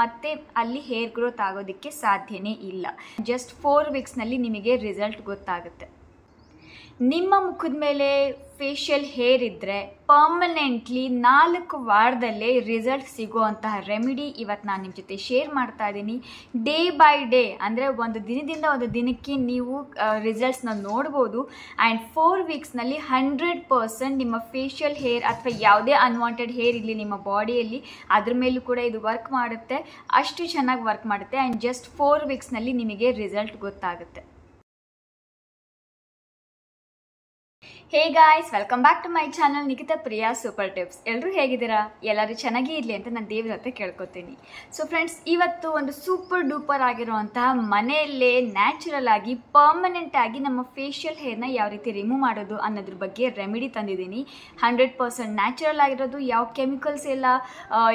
ಮತ್ತೆ ಅಲ್ಲಿ hair growth ಆಗೋದಕ್ಕೆ ಸಾಧ್ಯನೇ ಇಲ್ಲ. ಜಸ್ಟ್ 4 ವೀಕ್ಸ್ನಲ್ಲಿ ನಿಮಗೆ ರಿಸಲ್ಟ್ ಗೊತ್ತಾಗುತ್ತೆ. ನಿಮ್ಮ ಮುಖದ ಮೇಲೆ ಫೇಶಿಯಲ್ ಹೇರ್ ಇದ್ದರೆ ಪರ್ಮನೆಂಟ್ಲಿ 4 ವಾರದಲ್ಲೇ ರಿಸಲ್ಟ್ ಸಿಗುವಂತಹ ರೆಮಿಡಿ ಇವತ್ತು ನಾನು ನಿಮ್ಮ ಜೊತೆ ಶೇರ್ ಮಾಡ್ತಾ ಇದ್ದೀನಿ. ಡೇ ಬೈ ಡೇ ಅಂದರೆ ಒಂದು ದಿನದಿಂದ ಒಂದು ದಿನಕ್ಕೆ ನೀವು ರಿಸಲ್ಟ್ಸ್ನ ನೋಡ್ಬೋದು. ಆ್ಯಂಡ್ 4 ವೀಕ್ಸ್ನಲ್ಲಿ 100% ನಿಮ್ಮ ಫೇಶಿಯಲ್ ಹೇರ್ ಅಥವಾ ಯಾವುದೇ ಅನ್ವಾಂಟೆಡ್ ಹೇರ್ ಇರಲಿ ನಿಮ್ಮ ಬಾಡಿಯಲ್ಲಿ ಅದ್ರ ಮೇಲೂ ಕೂಡ ಇದು ವರ್ಕ್ ಮಾಡುತ್ತೆ. ಅಷ್ಟು ಚೆನ್ನಾಗಿ ವರ್ಕ್ ಮಾಡುತ್ತೆ. ಆ್ಯಂಡ್ ಜಸ್ಟ್ 4 ವೀಕ್ಸ್ನಲ್ಲಿ ನಿಮಗೆ ರಿಸಲ್ಟ್ ಗೊತ್ತಾಗುತ್ತೆ. Hey guys, welcome back to my channel Nikhita Priya super tips. ಎಲ್ಲರೂ ಹೇಗಿದ್ದೀರಾ? ಎಲ್ಲರೂ ಚೆನ್ನಾಗೇ ಇರಲಿ ಅಂತ ನಾನು ದೇವ್ರ ಹತ್ರ ಕೇಳ್ಕೊತೀನಿ. ಸೊ ಫ್ರೆಂಡ್ಸ್, ಇವತ್ತು ಒಂದು ಸೂಪರ್ ಡೂಪರ್ ಆಗಿರುವಂತಹ ಮನೆಯಲ್ಲೇ ನ್ಯಾಚುರಲ್ ಆಗಿ ಪರ್ಮನೆಂಟ್ ಆಗಿ ನಮ್ಮ ಫೇಶಿಯಲ್ ಹೇರ್ನ ಯಾವ ರೀತಿ ರಿಮೂವ್ ಮಾಡೋದು ಅನ್ನೋದ್ರ ಬಗ್ಗೆ ರೆಮಿಡಿ ತಂದಿದ್ದೀನಿ. 100% ನ್ಯಾಚುರಲ್ ಆಗಿರೋದು, ಯಾವ ಕೆಮಿಕಲ್ಸ್ ಇಲ್ಲ,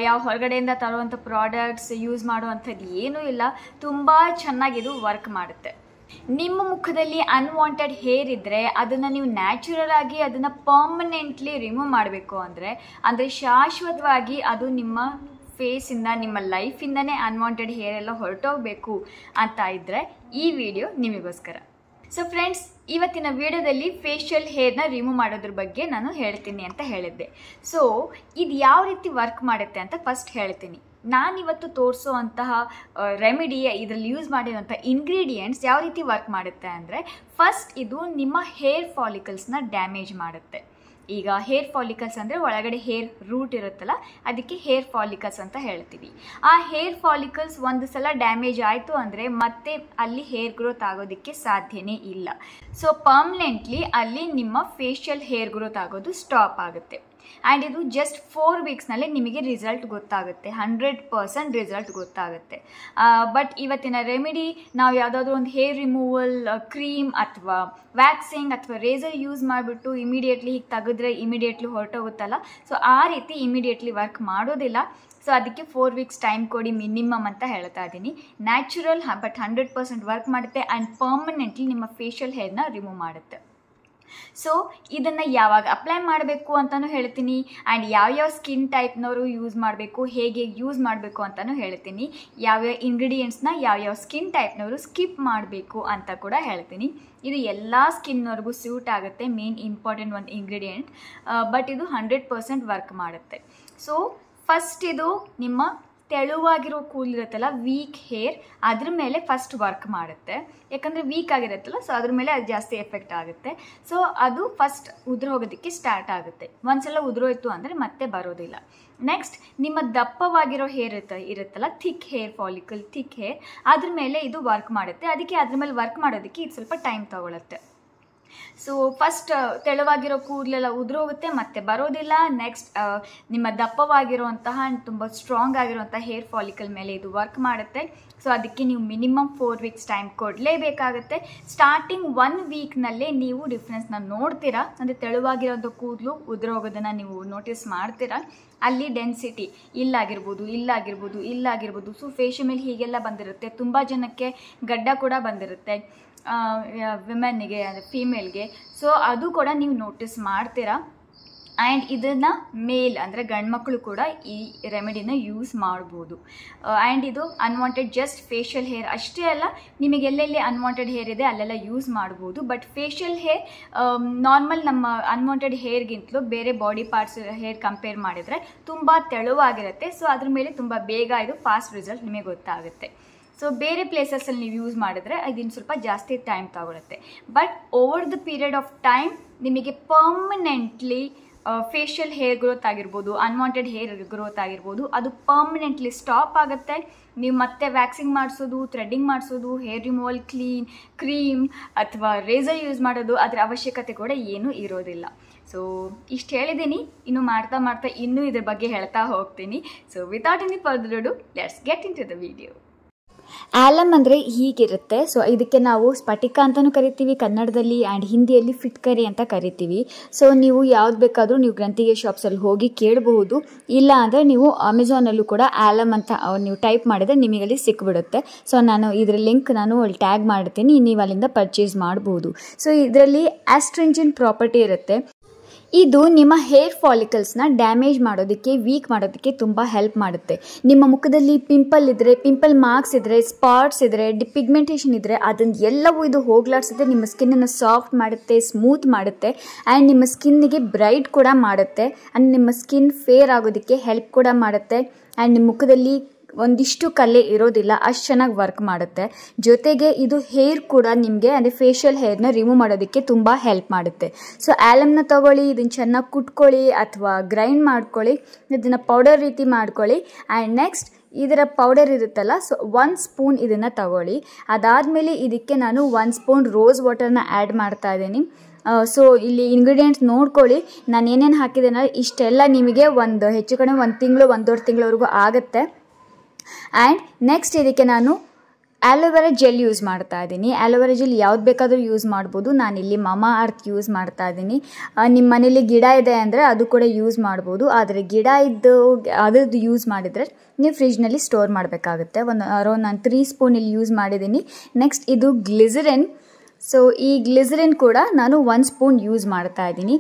ಯಾವ ಹೊರಗಡೆಯಿಂದ ತರುವಂಥ ಪ್ರಾಡಕ್ಟ್ಸ್ ಯೂಸ್ ಮಾಡುವಂಥದ್ದು ಏನೂ ಇಲ್ಲ. ತುಂಬ ಚೆನ್ನಾಗಿದು ವರ್ಕ್ ಮಾಡುತ್ತೆ. ನಿಮ್ಮ ಮುಖದಲ್ಲಿ ಅನ್ವಾಂಟೆಡ್ ಹೇರ್ ಇದ್ದರೆ ಅದನ್ನು ನೀವು ನ್ಯಾಚುರಲ್ ಆಗಿ ಅದನ್ನು ಪರ್ಮನೆಂಟ್ಲಿ ರಿಮೂವ್ ಮಾಡಬೇಕು ಅಂದರೆ ಶಾಶ್ವತವಾಗಿ ಅದು ನಿಮ್ಮ ಫೇಸಿಂದ ನಿಮ್ಮ ಲೈಫಿಂದನೇ ಅನ್ವಾಂಟೆಡ್ ಹೇರ್ ಎಲ್ಲ ಹೊರಟೋಗಬೇಕು ಅಂತ ಇದ್ದರೆ ಈ ವಿಡಿಯೋ ನಿಮಗೋಸ್ಕರ. ಸೊ ಫ್ರೆಂಡ್ಸ್, ಇವತ್ತಿನ ವಿಡಿಯೋದಲ್ಲಿ ಫೇಶಿಯಲ್ ಹೇರ್ನ ರಿಮೂವ್ ಮಾಡೋದ್ರ ಬಗ್ಗೆ ನಾನು ಹೇಳ್ತೀನಿ ಅಂತ ಹೇಳಿದ್ದೆ. ಸೊ ಇದು ಯಾವ ರೀತಿ ವರ್ಕ್ ಮಾಡುತ್ತೆ ಅಂತ ಫಸ್ಟ್ ಹೇಳ್ತೀನಿ. ನಾನಿವತ್ತು ತೋರಿಸೋ ಅಂತಹ ರೆಮಿಡಿ, ಇದರಲ್ಲಿ ಯೂಸ್ ಮಾಡಿರೋಂಥ ಇಂಗ್ರೀಡಿಯೆಂಟ್ಸ್ ಯಾವ ರೀತಿ ವರ್ಕ್ ಮಾಡುತ್ತೆ ಅಂದರೆ, ಫಸ್ಟ್ ಇದು ನಿಮ್ಮ ಹೇರ್ ಫಾಲಿಕಲ್ಸ್ನ ಡ್ಯಾಮೇಜ್ ಮಾಡುತ್ತೆ. ಈಗ ಹೇರ್ ಫಾಲಿಕಲ್ಸ್ ಅಂದರೆ ಒಳಗಡೆ ಹೇರ್ ರೂಟ್ ಇರುತ್ತಲ್ಲ, ಅದಕ್ಕೆ ಹೇರ್ ಫಾಲಿಕಲ್ಸ್ ಅಂತ ಹೇಳ್ತೀವಿ. ಆ ಹೇರ್ ಫಾಲಿಕಲ್ಸ್ ಒಂದು ಸಲ ಡ್ಯಾಮೇಜ್ ಆಯಿತು ಅಂದರೆ ಮತ್ತೆ ಅಲ್ಲಿ ಹೇರ್ ಗ್ರೋತ್ ಆಗೋದಕ್ಕೆ ಸಾಧ್ಯನೇ ಇಲ್ಲ. ಸೊ ಪರ್ಮನೆಂಟ್ಲಿ ಅಲ್ಲಿ ನಿಮ್ಮ ಫೇಶಿಯಲ್ ಹೇರ್ ಗ್ರೋತ್ ಆಗೋದು ಸ್ಟಾಪ್ ಆಗುತ್ತೆ. ಆ್ಯಂಡ್ ಇದು ಜಸ್ಟ್ 4 ವೀಕ್ಸ್ನಲ್ಲಿ ನಿಮಗೆ ರಿಸಲ್ಟ್ ಗೊತ್ತಾಗುತ್ತೆ. 100% ರಿಸಲ್ಟ್ ಗೊತ್ತಾಗುತ್ತೆ. ಬಟ್ ಇವತ್ತಿನ ರೆಮಿಡಿ ನಾವು ಯಾವುದಾದ್ರೂ ಒಂದು ಹೇರ್ ರಿಮೂವಲ್ ಕ್ರೀಮ್ ಅಥವಾ ವ್ಯಾಕ್ಸಿಂಗ್ ಅಥವಾ ರೇಸರ್ ಯೂಸ್ ಮಾಡಿಬಿಟ್ಟು ಇಮಿಡಿಯೇಟ್ಲಿ ಹೀಗೆ ತೆಗೆದ್ರೆ ಇಮಿಡಿಯೇಟ್ಲಿ ಹೊರಟೋಗುತ್ತಲ್ಲ, ಸೊ ಆ ರೀತಿ ಇಮಿಡಿಯೇಟ್ಲಿ ವರ್ಕ್ ಮಾಡೋದಿಲ್ಲ. ಸೊ ಅದಕ್ಕೆ 4 ವೀಕ್ಸ್ ಟೈಮ್ ಕೊಡಿ ಮಿನಿಮಮ್ ಅಂತ ಹೇಳ್ತಾ ಇದ್ದೀನಿ. ನ್ಯಾಚುರಲ್ ಬಟ್ 100% ವರ್ಕ್ ಮಾಡುತ್ತೆ ಆ್ಯಂಡ್ ಪರ್ಮನೆಂಟ್ಲಿ ನಿಮ್ಮ ಫೇಶಿಯಲ್ ಹೇರ್ನ ರಿಮೂವ್ ಮಾಡುತ್ತೆ. ಸೊ ಇದನ್ನು ಯಾವಾಗ ಅಪ್ಲೈ ಮಾಡಬೇಕು ಅಂತಲೂ ಹೇಳ್ತೀನಿ. ಆ್ಯಂಡ್ ಯಾವ್ಯಾವ ಸ್ಕಿನ್ ಟೈಪ್ನವರು ಯೂಸ್ ಮಾಡಬೇಕು, ಹೇಗೆ ಯೂಸ್ ಮಾಡಬೇಕು ಅಂತಲೂ ಹೇಳ್ತೀನಿ. ಯಾವ್ಯಾವ ಇಂಗ್ರೀಡಿಯೆಂಟ್ಸ್ನ ಯಾವ್ಯಾವ ಸ್ಕಿನ್ ಟೈಪ್ನವರು ಸ್ಕಿಪ್ ಮಾಡಬೇಕು ಅಂತ ಕೂಡ ಹೇಳ್ತೀನಿ. ಇದು ಎಲ್ಲ ಸ್ಕಿನ್ನವ್ರಿಗೂ ಸ್ಯೂಟ್ ಆಗುತ್ತೆ. ಮೇನ್ ಇಂಪಾರ್ಟೆಂಟ್ ಒಂದು ಇಂಗ್ರೀಡಿಯೆಂಟ್, ಬಟ್ ಇದು 100% ವರ್ಕ್ ಮಾಡುತ್ತೆ. ಸೊ ಫಸ್ಟ್ ಇದು ನಿಮ್ಮ ತೆಳುವಾಗಿರೋ ಕೂದಲಿರುತ್ತಲ್ಲ, ವೀಕ್ ಹೇರ್, ಅದ್ರ ಮೇಲೆ ಫಸ್ಟ್ ವರ್ಕ್ ಮಾಡುತ್ತೆ. ಯಾಕಂದರೆ ವೀಕ್ ಆಗಿರುತ್ತಲ್ಲ, ಸೊ ಅದ್ರ ಮೇಲೆ ಅದು ಜಾಸ್ತಿ ಎಫೆಕ್ಟ್ ಆಗುತ್ತೆ. ಸೊ ಅದು ಫಸ್ಟ್ ಉದುರೋಗೋದಕ್ಕೆ ಸ್ಟಾರ್ಟ್ ಆಗುತ್ತೆ. ಒಂದ್ಸಲ ಉದುರೋಯ್ತು ಅಂದರೆ ಮತ್ತೆ ಬರೋದಿಲ್ಲ. ನೆಕ್ಸ್ಟ್ ನಿಮ್ಮ ದಪ್ಪವಾಗಿರೋ ಹೇರ್ ಇರುತ್ತಲ್ಲ, thick hair follicle, thick hair, ಅದ್ರ ಮೇಲೆ ಇದು ವರ್ಕ್ ಮಾಡುತ್ತೆ. ಅದಕ್ಕೆ ಅದ್ರ ಮೇಲೆ ವರ್ಕ್ ಮಾಡೋದಕ್ಕೆ ಇದು ಸ್ವಲ್ಪ ಟೈಮ್ ತಗೊಳುತ್ತೆ. ಸೊ ಫಸ್ಟ್ ತೆಳುವಾಗಿರೋ ಕೂದಲೆಲ್ಲ ಉದುರೋಗುತ್ತೆ, ಮತ್ತೆ ಬರೋದಿಲ್ಲ. ನೆಕ್ಸ್ಟ್ ನಿಮ್ಮ ದಪ್ಪವಾಗಿರುವಂತಹ ತುಂಬ ಸ್ಟ್ರಾಂಗ್ ಆಗಿರುವಂಥ ಹೇರ್ ಫಾಲಿಕಲ್ ಮೇಲೆ ಇದು ವರ್ಕ್ ಮಾಡುತ್ತೆ. ಸೊ ಅದಕ್ಕೆ ನೀವು ಮಿನಿಮಮ್ 4 ವೀಕ್ಸ್ ಟೈಮ್ ಕೊಡಲೇಬೇಕಾಗುತ್ತೆ. ಸ್ಟಾರ್ಟಿಂಗ್ 1 ವೀಕ್ನಲ್ಲೇ ನೀವು ಡಿಫ್ರೆನ್ಸ್ನ ನೋಡ್ತೀರಾ. ಅಂದರೆ ತೆಳುವಾಗಿರೋಂಥ ಕೂದಲು ಉದುರೋಗೋದನ್ನು ನೀವು ನೋಟಿಸ್ ಮಾಡ್ತೀರಾ. ಅಲ್ಲಿ ಡೆನ್ಸಿಟಿ ಇಲ್ಲಾಗಿರ್ಬೋದು. ಸೊ ಫೇಶಿಯಲ್ ಮೇಲೆ ಹೀಗೆಲ್ಲ ಬಂದಿರುತ್ತೆ. ತುಂಬ ಜನಕ್ಕೆ ಗಡ್ಡ ಕೂಡ ಬಂದಿರುತ್ತೆ, ವಿಮೆನ್ನಿಗೆ ಅಂದರೆ ಫೀಮೇಲ್ಗೆ. ಸೊ ಅದು ಕೂಡ ನೀವು ನೋಟಿಸ್ ಮಾಡ್ತೀರಾ. ಆ್ಯಂಡ್ ಇದನ್ನು ಮೇಲ್ ಅಂದರೆ ಗಂಡ್ಮಕ್ಳು ಕೂಡ ಈ ರೆಮಿಡಿನ ಯೂಸ್ ಮಾಡ್ಬೋದು. ಆ್ಯಂಡ್ ಇದು ಅನ್ವಾಂಟೆಡ್ ಜಸ್ಟ್ ಫೇಶಿಯಲ್ ಹೇರ್ ಅಷ್ಟೇ ಅಲ್ಲ, ನಿಮಗೆ ಎಲ್ಲೆಲ್ಲಿ ಅನ್ವಾಂಟೆಡ್ ಹೇರ್ ಇದೆ ಅಲ್ಲೆಲ್ಲ ಯೂಸ್ ಮಾಡ್ಬೋದು. ಬಟ್ ಫೇಶಿಯಲ್ ಹೇರ್ ನಾರ್ಮಲ್ ನಮ್ಮ ಅನ್ವಾಂಟೆಡ್ ಹೇರ್ಗಿಂತಲೂ ಬೇರೆ ಬಾಡಿ ಪಾರ್ಟ್ಸ್ ಹೇರ್ ಕಂಪೇರ್ ಮಾಡಿದರೆ ತುಂಬ ತೆಳುವಾಗಿರುತ್ತೆ. ಸೊ ಅದ್ರ ಮೇಲೆ ತುಂಬ ಬೇಗ ಇದು ಫಾಸ್ಟ್ ರಿಸಲ್ಟ್ ನಿಮಗೆ ಗೊತ್ತಾಗುತ್ತೆ. ಸೊ ಬೇರೆ ಪ್ಲೇಸಸಲ್ಲಿ ನೀವು ಯೂಸ್ ಮಾಡಿದ್ರೆ ಇದನ್ನು ಸ್ವಲ್ಪ ಜಾಸ್ತಿ ಟೈಮ್ ತಗೊಳುತ್ತೆ. But over the period of time ನಿಮಗೆ ಪರ್ಮನೆಂಟ್ಲಿ ಫೇಶಿಯಲ್ ಹೇರ್ ಗ್ರೋತ್ ಆಗಿರ್ಬೋದು, ಅನ್ವಾಂಟೆಡ್ ಹೇರ್ ಗ್ರೋತ್ ಆಗಿರ್ಬೋದು, ಅದು ಪರ್ಮನೆಂಟ್ಲಿ ಸ್ಟಾಪ್ ಆಗುತ್ತೆ. ನೀವು ಮತ್ತೆ ವ್ಯಾಕ್ಸಿಂಗ್ ಮಾಡಿಸೋದು, ಥ್ರೆಡ್ಡಿಂಗ್ ಮಾಡಿಸೋದು, ಹೇರ್ ರಿಮೂವಲ್ ಕ್ರೀಮ್ ಅಥವಾ ರೇಸರ್ ಯೂಸ್ ಮಾಡೋದು ಅದರ ಅವಶ್ಯಕತೆ ಕೂಡ ಏನೂ ಇರೋದಿಲ್ಲ. ಸೊ ಇಷ್ಟು ಹೇಳಿದ್ದೀನಿ. ಇನ್ನು ಮಾಡ್ತಾ ಇನ್ನೂ ಇದ್ರ ಬಗ್ಗೆ ಹೇಳ್ತಾ ಹೋಗ್ತೀನಿ. So without any further ado, let's get in to the video. Alum ಅಂದರೆ ಹೀಗಿರುತ್ತೆ. ಸೊ ಇದಕ್ಕೆ ನಾವು ಸ್ಫಟಿಕ ಅಂತಲೂ ಕರಿತೀವಿ ಕನ್ನಡದಲ್ಲಿ, ಆ್ಯಂಡ್ ಹಿಂದಿಯಲ್ಲಿ ಫಿಟ್ಕರಿ ಅಂತ ಕರಿತೀವಿ. ಸೊ ನೀವು ಯಾವ್ದು ಬೇಕಾದರೂ ನೀವು ಗ್ರಂಥಿಗೆ ಶಾಪ್ಸಲ್ಲಿ ಹೋಗಿ ಕೇಳಬಹುದು. ಇಲ್ಲ ಅಂದರೆ ನೀವು ಅಮೆಝಾನಲ್ಲೂ ಕೂಡ ಆಲಮ್ ಅಂತ ನೀವು ಟೈಪ್ ಮಾಡಿದರೆ ನಿಮಗಲ್ಲಿ ಸಿಕ್ಬಿಡುತ್ತೆ. ಸೊ ನಾನು ಇದರ ಲಿಂಕ್ ನಾನು ಅಲ್ಲಿ ಟ್ಯಾಗ್ ಮಾಡ್ತೀನಿ, ನೀವು ಅಲ್ಲಿಂದ ಪರ್ಚೇಸ್ ಮಾಡಬಹುದು. ಸೊ ಇದರಲ್ಲಿ ಆಸ್ಟ್ರಿಂಜೆಂಟ್ ಪ್ರಾಪರ್ಟಿ ಇರುತ್ತೆ. ಇದು ನಿಮ್ಮ ಹೇರ್ ಫಾಲಿಕಲ್ಸ್ನ ಡ್ಯಾಮೇಜ್ ಮಾಡೋದಕ್ಕೆ, ವೀಕ್ ಮಾಡೋದಕ್ಕೆ ತುಂಬ ಹೆಲ್ಪ್ ಮಾಡುತ್ತೆ. ನಿಮ್ಮ ಮುಖದಲ್ಲಿ ಪಿಂಪಲ್ ಇದ್ದರೆ, ಪಿಂಪಲ್ ಮಾರ್ಕ್ಸ್ ಇದ್ದರೆ, ಸ್ಪಾಟ್ಸ್ ಇದ್ದರೆ, ಪಿಗ್ಮೆಂಟೇಷನ್ ಇದ್ದರೆ ಅದನ್ನು ಎಲ್ಲವೂ ಇದು ಹೋಗ್ಲಾಡ್ಸುತ್ತೆ. ನಿಮ್ಮ ಸ್ಕಿನ್ನನ್ನು ಸಾಫ್ಟ್ ಮಾಡುತ್ತೆ, ಸ್ಮೂತ್ ಮಾಡುತ್ತೆ ಆ್ಯಂಡ್ ನಿಮ್ಮ ಸ್ಕಿನ್ನಿಗೆ ಬ್ರೈಟ್ ಕೂಡ ಮಾಡುತ್ತೆ ಆ್ಯಂಡ್ ನಿಮ್ಮ ಸ್ಕಿನ್ ಫೇರ್ ಆಗೋದಕ್ಕೆ ಹೆಲ್ಪ್ ಕೂಡ ಮಾಡುತ್ತೆ ಆ್ಯಂಡ್ ನಿಮ್ಮ ಮುಖದಲ್ಲಿ ಒಂದಿಷ್ಟು ಕಲೆ ಇರೋದಿಲ್ಲ, ಅಷ್ಟು ಚೆನ್ನಾಗಿ ವರ್ಕ್ ಮಾಡುತ್ತೆ. ಜೊತೆಗೆ ಇದು ಹೇರ್ ಕೂಡ ನಿಮಗೆ ಅಂದರೆ ಫೇಶಿಯಲ್ ಹೇರ್ನ ರಿಮೂವ್ ಮಾಡೋದಕ್ಕೆ ತುಂಬ ಹೆಲ್ಪ್ ಮಾಡುತ್ತೆ. ಸೊ ಆಲಮ್ನ ತೊಗೊಳ್ಳಿ, ಇದನ್ನು ಚೆನ್ನಾಗಿ ಕುಟ್ಕೊಳ್ಳಿ ಅಥವಾ ಗ್ರೈಂಡ್ ಮಾಡ್ಕೊಳ್ಳಿ, ಇದನ್ನು ಪೌಡರ್ ರೀತಿ ಮಾಡ್ಕೊಳ್ಳಿ ಆ್ಯಂಡ್ ನೆಕ್ಸ್ಟ್ ಇದರ ಪೌಡರ್ ಇರುತ್ತಲ್ಲ, ಸೊ 1 ಸ್ಪೂನ್ ಇದನ್ನು ತಗೊಳ್ಳಿ. ಅದಾದಮೇಲೆ ಇದಕ್ಕೆ ನಾನು 1 ಸ್ಪೂನ್ ರೋಸ್ ವಾಟರ್ನ ಆ್ಯಡ್ ಮಾಡ್ತಾ ಇದ್ದೀನಿ. ಸೊ ಇಲ್ಲಿ ಇಂಗ್ರೀಡಿಯೆಂಟ್ಸ್ ನೋಡ್ಕೊಳ್ಳಿ, ನಾನು ಏನೇನು ಹಾಕಿದ್ದೇನೆ ಇಷ್ಟೆಲ್ಲ ನಿಮಗೆ ಒಂದು ಹೆಚ್ಚು ಕಡಿಮೆ 1 ತಿಂಗಳು 1.5 ತಿಂಗಳವರೆಗೂ ಆಗುತ್ತೆ. ಆ್ಯಂಡ್ ನೆಕ್ಸ್ಟ್ ಇದಕ್ಕೆ ನಾನು ಆಲೋವೆರಾ ಜೆಲ್ ಯೂಸ್ ಮಾಡ್ತಾ ಇದ್ದೀನಿ. ಆಲೋವೆರಾ ಜೆಲ್ ಯಾವ್ದು ಬೇಕಾದರೂ ಯೂಸ್ ಮಾಡ್ಬೋದು. ನಾನಿಲ್ಲಿ ಮಮಾ ಅರ್ತ್ ಯೂಸ್ ಮಾಡ್ತಾ ಇದ್ದೀನಿ. ನಿಮ್ಮ ಮನೇಲಿ ಗಿಡ ಇದೆ ಅಂದರೆ ಅದು ಕೂಡ ಯೂಸ್ ಮಾಡ್ಬೋದು. ಆದರೆ ಗಿಡ ಇದ್ದು ಅದರದ್ದು ಯೂಸ್ ಮಾಡಿದರೆ ನೀವು ಫ್ರಿಜ್ನಲ್ಲಿ ಸ್ಟೋರ್ ಮಾಡಬೇಕಾಗುತ್ತೆ. ಅರೌಂಡ್ ನಾನು 3 ಸ್ಪೂನ್ ಇಲ್ಲಿ ಯೂಸ್ ಮಾಡಿದ್ದೀನಿ. ನೆಕ್ಸ್ಟ್ ಇದು ಗ್ಲಿಸರಿನ್. ಸೊ ಈ ಗ್ಲಿಸರಿನ್ ಕೂಡ ನಾನು 1 ಸ್ಪೂನ್ ಯೂಸ್ ಮಾಡ್ತಾ ಇದ್ದೀನಿ.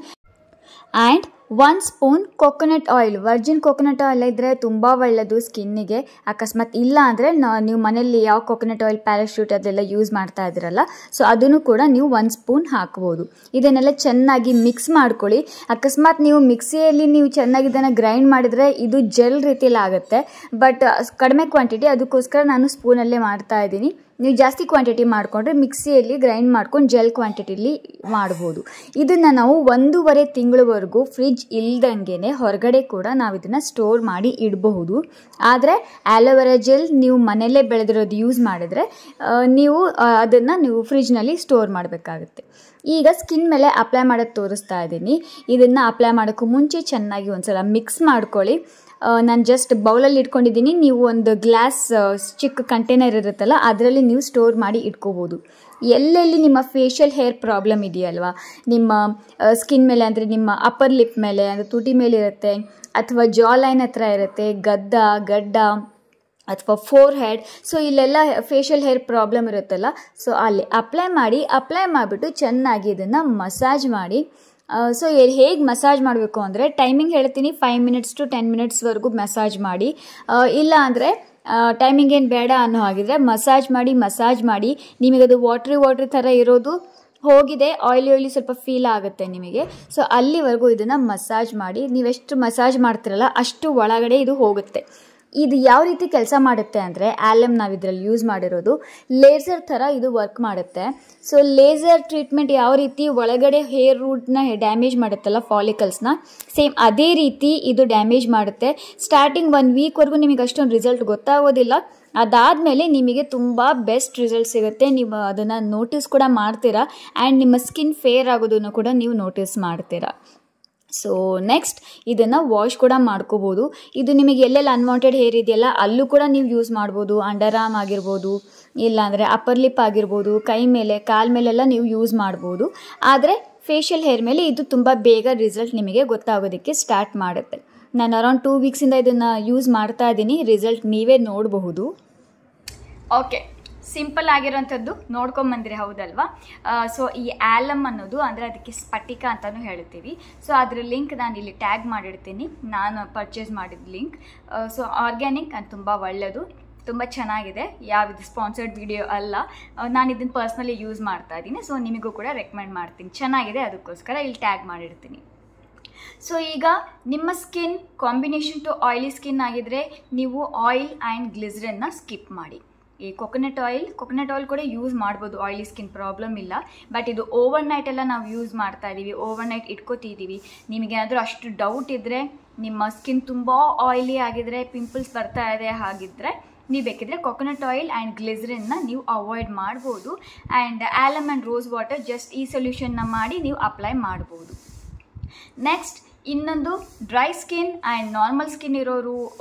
And 1 spoon coconut oil, Virgin coconut oil ಇದ್ದರೆ ತುಂಬ ಒಳ್ಳೆಯದು ಸ್ಕಿನ್ನಿಗೆ. ಅಕಸ್ಮಾತ್ ಇಲ್ಲ ಅಂದರೆ ನೀವು ಮನೇಲಿ ಯಾವ ಕೊಕೊನಟ್ ಆಯಿಲ್, ಪ್ಯಾರಾಶೂಟ್ ಅದೆಲ್ಲ ಯೂಸ್ ಮಾಡ್ತಾ ಇದ್ದೀರಲ್ಲ, ಸೊ ಅದನ್ನು ಕೂಡ ನೀವು 1 ಸ್ಪೂನ್ ಹಾಕ್ಬೋದು. ಇದನ್ನೆಲ್ಲ ಚೆನ್ನಾಗಿ ಮಿಕ್ಸ್ ಮಾಡ್ಕೊಳ್ಳಿ. ಅಕಸ್ಮಾತ್ ನೀವು ಮಿಕ್ಸಿಯಲ್ಲಿ ನೀವು ಚೆನ್ನಾಗಿ ಇದನ್ನು ಗ್ರೈಂಡ್ ಮಾಡಿದರೆ ಇದು ಜೆಲ್ ರೀತಿಯಲ್ಲಿ ಆಗುತ್ತೆ, ಬಟ್ ಕಡಿಮೆ ಕ್ವಾಂಟಿಟಿ, ಅದಕ್ಕೋಸ್ಕರ ನಾನು ಸ್ಪೂನಲ್ಲೇ ಮಾಡ್ತಾ ಇದ್ದೀನಿ. ನೀವು ಜಾಸ್ತಿ ಕ್ವಾಂಟಿಟಿ ಮಾಡಿಕೊಂಡ್ರೆ ಮಿಕ್ಸಿಯಲ್ಲಿ ಗ್ರೈಂಡ್ ಮಾಡ್ಕೊಂಡು ಜೆಲ್ ಕ್ವಾಂಟಿಟಿಲಿ ಮಾಡ್ಬೋದು. ಇದನ್ನು ನಾವು 1.5 ತಿಂಗಳವರೆಗೂ ಫ್ರಿಜ್ ಇಲ್ದಂಗೆ ಹೊರಗಡೆ ಕೂಡ ನಾವು ಇದನ್ನು ಸ್ಟೋರ್ ಮಾಡಿ ಇಡಬಹುದು. ಆದರೆ ಆಲೋವೆರಾ ಜೆಲ್ ನೀವು ಮನೆಯಲ್ಲೇ ಬೆಳೆದಿರೋದು ಯೂಸ್ ಮಾಡಿದರೆ ನೀವು ಅದನ್ನು ಫ್ರಿಜ್ನಲ್ಲಿ ಸ್ಟೋರ್ ಮಾಡಬೇಕಾಗುತ್ತೆ. ಈಗ ಸ್ಕಿನ್ ಮೇಲೆ ಅಪ್ಲೈ ಮಾಡೋದು ತೋರಿಸ್ತಾ ಇದ್ದೀನಿ. ಇದನ್ನು ಅಪ್ಲೈ ಮಾಡೋಕ್ಕೂ ಮುಂಚೆ ಚೆನ್ನಾಗಿ ಒಂದ್ಸಲ ಮಿಕ್ಸ್ ಮಾಡ್ಕೊಳ್ಳಿ. ನಾನು ಜಸ್ಟ್ ಬೌಲಲ್ಲಿ ಇಟ್ಕೊಂಡಿದ್ದೀನಿ. ನೀವು ಒಂದು ಗ್ಲಾಸ್ ಚಿಕ್ಕ ಕಂಟೈನರ್ ಇರುತ್ತಲ್ಲ ಅದರಲ್ಲಿ ನೀವು ಸ್ಟೋರ್ ಮಾಡಿ ಇಟ್ಕೋಬೋದು. ಎಲ್ಲೆಲ್ಲಿ ನಿಮ್ಮ ಫೇಶಿಯಲ್ ಹೇರ್ ಪ್ರಾಬ್ಲಮ್ ಇದೆಯಲ್ವಾ, ನಿಮ್ಮ ಸ್ಕಿನ್ ಮೇಲೆ ಅಂದರೆ ನಿಮ್ಮ ಅಪ್ಪರ್ ಲಿಪ್ ಮೇಲೆ ಅಂದರೆ ತುಟಿ ಮೇಲೆ ಇರುತ್ತೆ, ಅಥವಾ ಜಾ ಲೈನ್ ಹತ್ರ ಇರುತ್ತೆ, ಗಡ್ಡ ಅಥವಾ ಫೋರ್ ಹೆಡ್, ಸೊ ಇಲ್ಲೆಲ್ಲ ಫೇಶಿಯಲ್ ಹೇರ್ ಪ್ರಾಬ್ಲಮ್ ಇರುತ್ತಲ್ಲ, ಸೊ ಅಲ್ಲಿ ಅಪ್ಲೈ ಮಾಡಿಬಿಟ್ಟು ಚೆನ್ನಾಗಿ ಇದನ್ನು ಮಸಾಜ್ ಮಾಡಿ. ಸೊ ಹೇಗೆ ಮಸಾಜ್ ಮಾಡಬೇಕು ಅಂದರೆ ಟೈಮಿಂಗ್ ಹೇಳ್ತೀನಿ, 5 ಮಿನಿಟ್ಸ್ ಟು 10 ಮಿನಿಟ್ಸ್ವರೆಗೂ ಮಸಾಜ್ ಮಾಡಿ. ಇಲ್ಲ ಅಂದರೆ ಟೈಮಿಂಗ್ ಏನು ಬೇಡ ಅನ್ನೋ ಹಾಗಿದ್ರೆ ಮಸಾಜ್ ಮಾಡಿ ನಿಮಗದು ವಾಟ್ರಿ ಥರ ಇರೋದು ಹೋಗಿದೆ, ಆಯಿಲಿ ಸ್ವಲ್ಪ ಫೀಲ್ ಆಗುತ್ತೆ ನಿಮಗೆ. ಸೊ ಅಲ್ಲಿವರೆಗೂ ಇದನ್ನು ಮಸಾಜ್ ಮಾಡಿ. ನೀವೆಷ್ಟು ಮಸಾಜ್ ಮಾಡ್ತಿರಲ್ಲ ಅಷ್ಟು ಒಳಗಡೆ ಇದು ಹೋಗುತ್ತೆ. ಇದು ಯಾವ ರೀತಿ ಕೆಲಸ ಮಾಡುತ್ತೆ ಅಂದರೆ ಆಲಮ್ ನಾವು ಇದರಲ್ಲಿ ಯೂಸ್ ಮಾಡಿರೋದು ಲೇಸರ್ ಥರ ಇದು ವರ್ಕ್ ಮಾಡುತ್ತೆ. ಸೊ ಲೇಸರ್ ಟ್ರೀಟ್ಮೆಂಟ್ ಯಾವ ರೀತಿ ಒಳಗಡೆ ಹೇರ್ ರೂಟ್ನ ಡ್ಯಾಮೇಜ್ ಮಾಡುತ್ತಲ್ಲ ಫಾಲಿಕಲ್ಸ್ನ, ಸೇಮ್ ಅದೇ ರೀತಿ ಇದು ಡ್ಯಾಮೇಜ್ ಮಾಡುತ್ತೆ. ಸ್ಟಾರ್ಟಿಂಗ್ 1 ವೀಕ್ವರೆಗೂ ನಿಮಗೆ ಅಷ್ಟೊಂದು ರಿಸಲ್ಟ್ ಗೊತ್ತಾಗೋದಿಲ್ಲ. ಅದಾದಮೇಲೆ ನಿಮಗೆ ತುಂಬ ಬೆಸ್ಟ್ ರಿಸಲ್ಟ್ ಸಿಗುತ್ತೆ. ನೀವು ಅದನ್ನು ನೋಟಿಸ್ ಕೂಡ ಮಾಡ್ತೀರಾ ಆ್ಯಂಡ್ ನಿಮ್ಮ ಸ್ಕಿನ್ ಫೇರ್ ಆಗೋದನ್ನು ಕೂಡ ನೀವು ನೋಟಿಸ್ ಮಾಡ್ತೀರಾ. ಸೊ ನೆಕ್ಸ್ಟ್ ಇದನ್ನು ವಾಶ್ ಕೂಡ ಮಾಡ್ಕೋಬೋದು. ಇದು ನಿಮಗೆ ಎಲ್ಲೆಲ್ಲ ಅನ್ವಾಂಟೆಡ್ ಹೇರ್ ಇದೆಯಲ್ಲ ಅಲ್ಲೂ ಕೂಡ ನೀವು ಯೂಸ್ ಮಾಡ್ಬೋದು. ಅಂಡರ್ ಆರ್ಮ್ ಆಗಿರ್ಬೋದು, ಇಲ್ಲಾಂದರೆ ಅಪ್ಪರ್ ಲಿಪ್ ಆಗಿರ್ಬೋದು, ಕೈ ಮೇಲೆ ಕಾಲ ಮೇಲೆಲ್ಲ ನೀವು ಯೂಸ್ ಮಾಡ್ಬೋದು. ಆದರೆ ಫೇಶಿಯಲ್ ಹೇರ್ ಮೇಲೆ ಇದು ತುಂಬ ಬೇಗ ರಿಸಲ್ಟ್ ನಿಮಗೆ ಗೊತ್ತಾಗೋದಕ್ಕೆ ಸ್ಟಾರ್ಟ್ ಮಾಡುತ್ತೆ. ನಾನು ಅರೌಂಡ್ 2 ವೀಕ್ಸಿಂದ ಇದನ್ನು ಯೂಸ್ ಮಾಡ್ತಾ ಇದ್ದೀನಿ. ರಿಸಲ್ಟ್ ನೀವೇ ನೋಡಬಹುದು. ಓಕೆ, ಸಿಂಪಲ್ ಆಗಿರೋಂಥದ್ದು ನೋಡ್ಕೊಂಬಂದಿರಿ, ಹೌದಲ್ವಾ? ಸೊ ಈ ಆಲಮ್ ಅನ್ನೋದು ಅಂದರೆ ಅದಕ್ಕೆ ಸ್ಫಟಿಕ ಅಂತಲೂ ಹೇಳ್ತೀವಿ. ಸೊ ಅದ್ರ ಲಿಂಕ್ ನಾನು ಇಲ್ಲಿ ಟ್ಯಾಗ್ ಮಾಡಿರ್ತೀನಿ, ನಾನು ಪರ್ಚೇಸ್ ಮಾಡಿದ ಲಿಂಕ್. ಸೊ ಆರ್ಗ್ಯಾನಿಕ್ ಅದು ತುಂಬ ಒಳ್ಳೆಯದು, ತುಂಬ ಚೆನ್ನಾಗಿದೆ. ಯಾವಿದು ಸ್ಪಾನ್ಸರ್ಡ್ ವಿಡಿಯೋ ಅಲ್ಲ, ನಾನು ಇದನ್ನು ಪರ್ಸ್ನಲಿ ಯೂಸ್ ಮಾಡ್ತಾ ಇದ್ದೀನಿ. ಸೊ ನಿಮಗೂ ಕೂಡ ರೆಕಮೆಂಡ್ ಮಾಡ್ತೀನಿ, ಚೆನ್ನಾಗಿದೆ, ಅದಕ್ಕೋಸ್ಕರ ಇಲ್ಲಿ ಟ್ಯಾಗ್ ಮಾಡಿರ್ತೀನಿ. ಸೊ ಈಗ ನಿಮ್ಮ skin combination to oily skin ಆಗಿದ್ರೆ ನೀವು ಆಯಿಲ್ ಆ್ಯಂಡ್ ಗ್ಲಿಸರಿನ್ನ ಸ್ಕಿಪ್ ಮಾಡಿ. ಈ ಕೊಕೊನಟ್ ಆಯಿಲ್ ಕೂಡ ಯೂಸ್ ಮಾಡ್ಬೋದು, ಆಯಿಲಿ ಸ್ಕಿನ್ ಪ್ರಾಬ್ಲಮ್ ಇಲ್ಲ. ಬಟ್ ಇದು ಓವರ್ ನೈಟ್ ಎಲ್ಲ ನಾವು ಯೂಸ್ ಮಾಡ್ತಾ ಇದ್ದೀವಿ, ಓವರ್ ನೈಟ್ ಇಟ್ಕೋತಿದ್ದೀವಿ. ನಿಮಗೇನಾದರೂ ಅಷ್ಟು ಡೌಟ್ ಇದ್ದರೆ, ನಿಮ್ಮ ಸ್ಕಿನ್ ತುಂಬ ಆಯಿಲಿ ಆಗಿದ್ರೆ, ಪಿಂಪಲ್ಸ್ ಬರ್ತಾ ಇದೆ ಹಾಗಿದ್ದರೆ ನೀವು ಬೇಕಿದ್ರೆ ಕೊಕೊನಟ್ ಆಯಿಲ್ ಆ್ಯಂಡ್ ಗ್ಲಿಸರಿನ್ನ ನೀವು ಅವಾಯ್ಡ್ ಮಾಡ್ಬೋದು. And Alam and rose water just ಈ ಸೊಲ್ಯೂಷನ್ನ ಮಾಡಿ ನೀವು ಅಪ್ಲೈ ಮಾಡ್ಬೋದು. ನೆಕ್ಸ್ಟ್ ಇನ್ನೊಂದು dry skin and normal skin ಇರೋರು,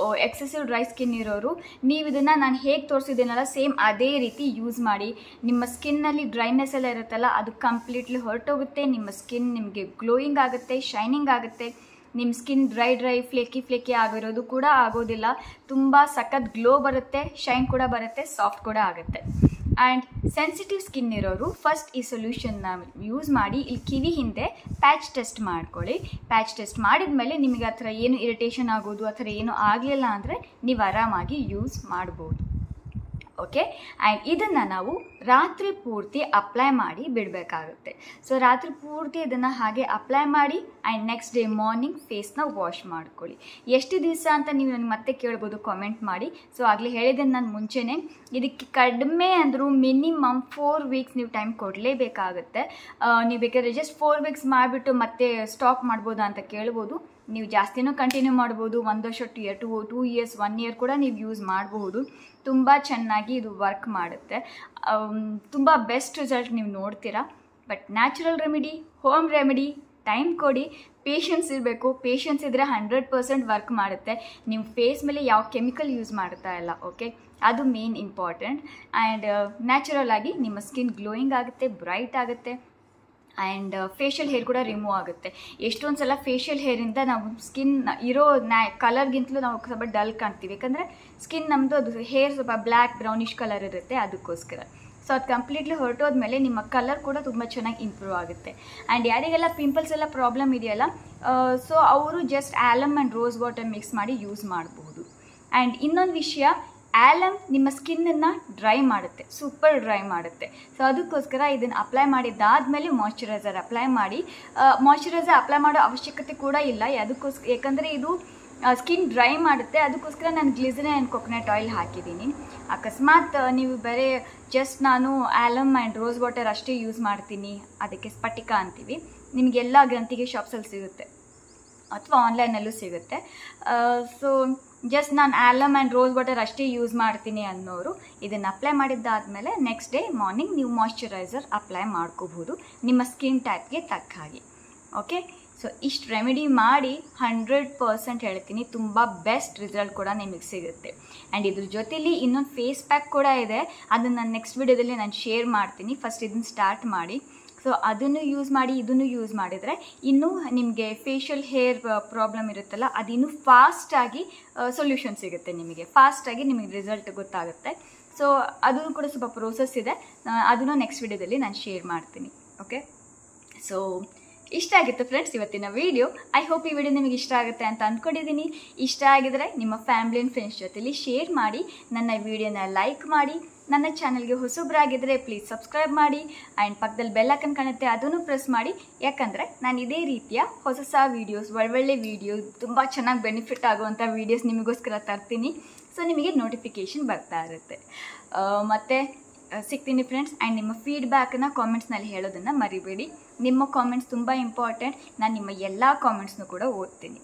ಎಕ್ಸೆಸಿವ್ ಡ್ರೈ ಸ್ಕಿನ್ ಇರೋರು, ನೀವು ಇದನ್ನು ನಾನು ಹೇಗೆ ತೋರಿಸಿದ್ದೀನಲ್ಲ ಸೇಮ್ ಅದೇ ರೀತಿ ಯೂಸ್ ಮಾಡಿ. ನಿಮ್ಮ ಸ್ಕಿನ್ನಲ್ಲಿ ಡ್ರೈನೆಸ್ ಎಲ್ಲ ಇರುತ್ತಲ್ಲ ಅದು ಕಂಪ್ಲೀಟ್ಲಿ ಹೊರಟೋಗುತ್ತೆ. ನಿಮ್ಮ ಸ್ಕಿನ್ ನಿಮಗೆ ಗ್ಲೋಯಿಂಗ್ ಆಗುತ್ತೆ, ಶೈನಿಂಗ್ ಆಗುತ್ತೆ. ನಿಮ್ಮ ಸ್ಕಿನ್ ಡ್ರೈ ಫ್ಲೇಕಿ ಆಗಿರೋದು ಕೂಡ ಆಗೋದಿಲ್ಲ. ತುಂಬ ಸಖತ್ ಗ್ಲೋ ಬರುತ್ತೆ, ಶೈನ್ ಕೂಡ ಬರುತ್ತೆ, ಸಾಫ್ಟ್ ಕೂಡ ಆಗುತ್ತೆ. ಆ್ಯಂಡ್ ಸೆನ್ಸಿಟಿವ್ ಸ್ಕಿನ್ ಇರೋರು ಫಸ್ಟ್ ಈ ಸೊಲ್ಯೂಷನ್ನ ಯೂಸ್ ಮಾಡಿ ಇಲ್ಲಿ ಕಿವಿ ಹಿಂದೆ ಪ್ಯಾಚ್ ಟೆಸ್ಟ್ ಮಾಡ್ಕೊಳ್ಳಿ. ಪ್ಯಾಚ್ ಟೆಸ್ಟ್ ಮಾಡಿದ ಮೇಲೆ ನಿಮಗೆ ಆ ಥರ ಏನು ಇರಿಟೇಷನ್ ಆಗೋದು ಆ ಥರ ಏನೂ ಆಗಲಿಲ್ಲ ಅಂದರೆ ನೀವು ಆರಾಮಾಗಿ ಯೂಸ್ ಮಾಡ್ಬೋದು. ಓಕೆ, ಆ್ಯಂಡ್ ಇದನ್ನು ನಾವು ರಾತ್ರಿ ಪೂರ್ತಿ ಅಪ್ಲೈ ಮಾಡಿ ಬಿಡಬೇಕಾಗುತ್ತೆ. ಸೊ ರಾತ್ರಿ ಪೂರ್ತಿ ಇದನ್ನು ಹಾಗೆ ಅಪ್ಲೈ ಮಾಡಿ ಆ್ಯಂಡ್ ನೆಕ್ಸ್ಟ್ ಡೇ ಮಾರ್ನಿಂಗ್ ಫೇಸ್ನ ವಾಶ್ ಮಾಡ್ಕೊಳ್ಳಿ. ಎಷ್ಟು ದಿವಸ ಅಂತ ನೀವು ನನಗೆ ಮತ್ತೆ ಕೇಳ್ಬೋದು ಕಾಮೆಂಟ್ ಮಾಡಿ. ಸೊ ಆಗಲೇ ಹೇಳಿದ್ದೇನೆ ನಾನು ಮುಂಚೆನೇ, ಇದಕ್ಕೆ ಕಡಿಮೆ ಅಂದರೂ ಮಿನಿಮಮ್ 4 ವೀಕ್ಸ್ ನೀವು ಟೈಮ್ ಕೊಡಲೇಬೇಕಾಗುತ್ತೆ. ನೀವು ಬೇಕಾದ್ರೆ ಜಸ್ಟ್ 4 ವೀಕ್ಸ್ ಮಾಡಿಬಿಟ್ಟು ಮತ್ತೆ ಸ್ಟಾಪ್ ಮಾಡ್ಬೋದಾ ಅಂತ ಕೇಳ್ಬೋದು. ನೀವು ಜಾಸ್ತಿನೂ ಕಂಟಿನ್ಯೂ ಮಾಡ್ಬೋದು, 1 ವರ್ಷ 2 ಇಯರ್ಸ್ 1 ಇಯರ್ ಕೂಡ ನೀವು ಯೂಸ್ ಮಾಡಬಹುದು. ತುಂಬ ಚೆನ್ನಾಗಿ ಇದು ವರ್ಕ್ ಮಾಡುತ್ತೆ. ತುಂಬ ಬೆಸ್ಟ್ ರಿಸಲ್ಟ್ ನೀವು ನೋಡ್ತೀರಾ. But natural remedy, home remedy, time ಕೊಡಿ, ಪೇಷನ್ಸ್ ಇರಬೇಕು. ಪೇಷನ್ಸ್ ಇದ್ದರೆ 100% ವರ್ಕ್ ಮಾಡುತ್ತೆ. ನೀವು ಫೇಸ್ ಮೇಲೆ ಯಾವ ಕೆಮಿಕಲ್ ಯೂಸ್ ಮಾಡ್ತಾ ಇಲ್ಲ. ಓಕೆ, ಅದು ಮೇನ್ ಇಂಪಾರ್ಟೆಂಟ್. ಆ್ಯಂಡ್ ನ್ಯಾಚುರಲ್ ಆಗಿ ನಿಮ್ಮ ಸ್ಕಿನ್ ಗ್ಲೋಯಿಂಗ್ ಆಗುತ್ತೆ, ಬ್ರೈಟ್ ಆಗುತ್ತೆ. ಆ್ಯಂಡ್ ಫೇಶಿಯಲ್ ಹೇರ್ ಕೂಡ ರಿಮೂವ್ ಆಗುತ್ತೆ. ಎಷ್ಟೊಂದು ಸಲ ಫೇಶಿಯಲ್ ಹೇರಿಂದ ನಾವು ಸ್ಕಿನ್ ಇರೋ ಕಲರ್ಗಿಂತಲೂ ನಾವು ಸ್ವಲ್ಪ ಡಲ್ ಕಾಣ್ತೀವಿ. ಯಾಕಂದರೆ ಸ್ಕಿನ್ ನಮ್ಮದು ಅದು ಹೇರ್ ಸ್ವಲ್ಪ ಬ್ಲ್ಯಾಕ್ ಬ್ರೌನಿಷ್ ಕಲರ್ ಇರುತ್ತೆ, ಅದಕ್ಕೋಸ್ಕರ. ಸೊ ಅದು ಕಂಪ್ಲೀಟ್ಲಿ ಹೊರಟೋದ್ಮೇಲೆ ನಿಮ್ಮ ಕಲರ್ ಕೂಡ ತುಂಬ ಚೆನ್ನಾಗಿ ಇಂಪ್ರೂವ್ ಆಗುತ್ತೆ. ಆ್ಯಂಡ್ ಯಾರಿಗೆಲ್ಲ ಪಿಂಪಲ್ಸ್ ಎಲ್ಲ ಪ್ರಾಬ್ಲಮ್ ಇದೆಯಲ್ಲ, ಸೊ ಅವರು just Alam and rose water mix ಮಾಡಿ ಯೂಸ್ ಮಾಡಬಹುದು. ಆ್ಯಂಡ್ ಇನ್ನೊಂದು ವಿಷಯ, ಆಲಮ್ ನಿಮ್ಮ ಸ್ಕಿನ್ನನ್ನು ಡ್ರೈ ಮಾಡುತ್ತೆ, ಸೂಪರ್ ಡ್ರೈ ಮಾಡುತ್ತೆ. ಸೊ ಅದಕ್ಕೋಸ್ಕರ ಇದನ್ನು ಅಪ್ಲೈ ಮಾಡಿದ್ದಾದಮೇಲೆ ಮಾಯ್ಶ್ಚರೈಸರ್ ಅಪ್ಲೈ ಮಾಡಿ. ಮಾಯ್ಶ್ಚರೈಸರ್ ಅಪ್ಲೈ ಮಾಡೋ ಅವಶ್ಯಕತೆ ಕೂಡ ಇಲ್ಲ, ಯಾಕಂದರೆ ಇದು ಸ್ಕಿನ್ ಡ್ರೈ ಮಾಡುತ್ತೆ. ಅದಕ್ಕೋಸ್ಕರ ನಾನು ಗ್ಲಿಸರಿನ್ ಆ್ಯಂಡ್ ಕೊಕೊನಟ್ ಆಯಿಲ್ ಹಾಕಿದ್ದೀನಿ. ಅಕಸ್ಮಾತ್ ನೀವು ಬರೀ ಜಸ್ಟ್ ನಾನು ಆಲಮ್ ಆ್ಯಂಡ್ ರೋಸ್ ವಾಟರ್ ಅಷ್ಟೇ ಯೂಸ್ ಮಾಡ್ತೀನಿ, ಅದಕ್ಕೆ ಸ್ಫಟಿಕ ಅಂತೀವಿ, ನಿಮಗೆಲ್ಲ ಗ್ರಂಥಿಗೆ ಶಾಪ್ಸಲ್ಲಿ ಸಿಗುತ್ತೆ ಅಥವಾ ಆನ್ಲೈನಲ್ಲೂ ಸಿಗುತ್ತೆ. ಸೊ ಜಸ್ಟ್ ನಾನು ಆಲಮ್ ಆ್ಯಂಡ್ ರೋಸ್ ವಾಟರ್ ಅಷ್ಟೇ ಯೂಸ್ ಮಾಡ್ತೀನಿ ಅನ್ನೋರು ಇದನ್ನು ಅಪ್ಲೈ ಮಾಡಿದ್ದಾದಮೇಲೆ ನೆಕ್ಸ್ಟ್ ಡೇ ಮಾರ್ನಿಂಗ್ ನೀವು ಮಾಯ್ಶ್ಚರೈಸರ್ ಅಪ್ಲೈ ಮಾಡ್ಕೋಬೋದು ನಿಮ್ಮ ಸ್ಕಿನ್ ಟೈಪ್ಗೆ ತಕ್ಕ ಹಾಗೆ. ಓಕೆ, ಸೊ ಇಷ್ಟು ರೆಮಿಡಿ ಮಾಡಿ 100% ಹೇಳ್ತೀನಿ, ತುಂಬ ಬೆಸ್ಟ್ ರಿಸಲ್ಟ್ ಕೂಡ ನಿಮಗೆ ಸಿಗುತ್ತೆ. ಆ್ಯಂಡ್ ಇದ್ರ ಜೊತೆಲಿ ಇನ್ನೊಂದು ಫೇಸ್ ಪ್ಯಾಕ್ ಕೂಡ ಇದೆ, ಅದನ್ನು ನಾನು ನೆಕ್ಸ್ಟ್ ವಿಡಿಯೋದಲ್ಲಿ ನಾನು ಶೇರ್ ಮಾಡ್ತೀನಿ. ಫಸ್ಟ್ ಇದನ್ನು ಸ್ಟಾರ್ಟ್ ಮಾಡಿ. ಸೊ ಅದನ್ನು ಯೂಸ್ ಮಾಡಿ, ಇದನ್ನು ಯೂಸ್ ಮಾಡಿದರೆ ಇನ್ನೂ ನಿಮಗೆ ಫೇಶಿಯಲ್ ಹೇರ್ ಪ್ರಾಬ್ಲಮ್ ಇರುತ್ತಲ್ಲ, ಅದಿನ್ನೂ ಫಾಸ್ಟಾಗಿ ಸೊಲ್ಯೂಷನ್ ಸಿಗುತ್ತೆ ನಿಮಗೆ, ಫಾಸ್ಟಾಗಿ ನಿಮಗೆ ರಿಸಲ್ಟ್ ಗೊತ್ತಾಗುತ್ತೆ. ಸೊ ಅದು ಕೂಡ ಸ್ವಲ್ಪ ಪ್ರೋಸೆಸ್ ಇದೆ, ಅದನ್ನು ನೆಕ್ಸ್ಟ್ ವಿಡಿಯೋದಲ್ಲಿ ನಾನು ಶೇರ್ ಮಾಡ್ತೀನಿ. ಓಕೆ, ಸೊ ಇಷ್ಟ ಆಗಿತ್ತು ಫ್ರೆಂಡ್ಸ್ ಇವತ್ತಿನ ವಿಡಿಯೋ. ಐ ಹೋಪ್ ಈ ವಿಡಿಯೋ ನಿಮಗೆ ಇಷ್ಟ ಆಗುತ್ತೆ ಅಂತ ಅಂದ್ಕೊಂಡಿದ್ದೀನಿ. ಇಷ್ಟ ಆಗಿದರೆ ನಿಮ್ಮ ಫ್ಯಾಮಿಲಿ ಆ್ಯಂಡ್ ಫ್ರೆಂಡ್ಸ್ ಜೊತೆಲಿ ಶೇರ್ ಮಾಡಿ, ನನ್ನ ವಿಡಿಯೋನ ಲೈಕ್ ಮಾಡಿ. ನನ್ನ ಚಾನಲ್ಗೆ ಹೊಸಬ್ರಾಗಿದ್ದರೆ ಪ್ಲೀಸ್ ಸಬ್ಸ್ಕ್ರೈಬ್ ಮಾಡಿ. ಆ್ಯಂಡ್ ಪಕ್ಕದಲ್ಲಿ ಬೆಲ್ ಐಕನ್ ಕಾಣುತ್ತೆ, ಅದನ್ನು ಪ್ರೆಸ್ ಮಾಡಿ. ಯಾಕಂದರೆ ನಾನು ಇದೇ ರೀತಿಯ ಹೊಸ ವೀಡಿಯೋಸ್, ಒಳ್ಳೊಳ್ಳೆ ವೀಡಿಯೋ, ತುಂಬ ಚೆನ್ನಾಗಿ ಬೆನಿಫಿಟ್ ಆಗುವಂಥ ವೀಡಿಯೋಸ್ ನಿಮಗೋಸ್ಕರ ತರ್ತೀನಿ. ಸೊ ನಿಮಗೆ ನೋಟಿಫಿಕೇಷನ್ ಬರ್ತಾ ಇರುತ್ತೆ. ಮತ್ತು ಸಿಗ್ತೀನಿ ಫ್ರೆಂಡ್ಸ್. ಆ್ಯಂಡ್ ನಿಮ್ಮ ಫೀಡ್ಬ್ಯಾಕನ್ನು ಕಾಮೆಂಟ್ಸ್ನಲ್ಲಿ ಹೇಳೋದನ್ನು ಮರಿಬೇಡಿ. ನಿಮ್ಮ ಕಾಮೆಂಟ್ಸ್ ತುಂಬ ಇಂಪಾರ್ಟೆಂಟ್. ನಾನು ನಿಮ್ಮ ಎಲ್ಲ ಕಾಮೆಂಟ್ಸ್ನೂ ಕೂಡ ಓದ್ತೀನಿ.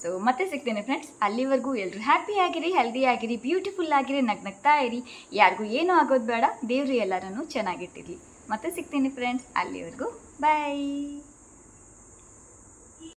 ಸೊ ಮತ್ತೆ ಸಿಗ್ತೇನೆ ಫ್ರೆಂಡ್ಸ್. ಅಲ್ಲಿವರೆಗೂ ಎಲ್ಲರೂ ಹ್ಯಾಪಿ ಆಗಿರಿ, ಹೆಲ್ದಿ ಆಗಿರಿ, ಬ್ಯೂಟಿಫುಲ್ ಆಗಿರಿ, ನಗ್ನಗ್ತಾ ಇರಿ. ಯಾರಿಗೂ ಏನೂ ಆಗೋದು ಬೇಡ, ದೇವ್ರು ಎಲ್ಲರನ್ನೂ ಚೆನ್ನಾಗಿಟ್ಟಿರಲಿ. ಮತ್ತೆ ಸಿಗ್ತೀನಿ ಫ್ರೆಂಡ್ಸ್. ಅಲ್ಲಿವರೆಗೂ ಬಾಯ್.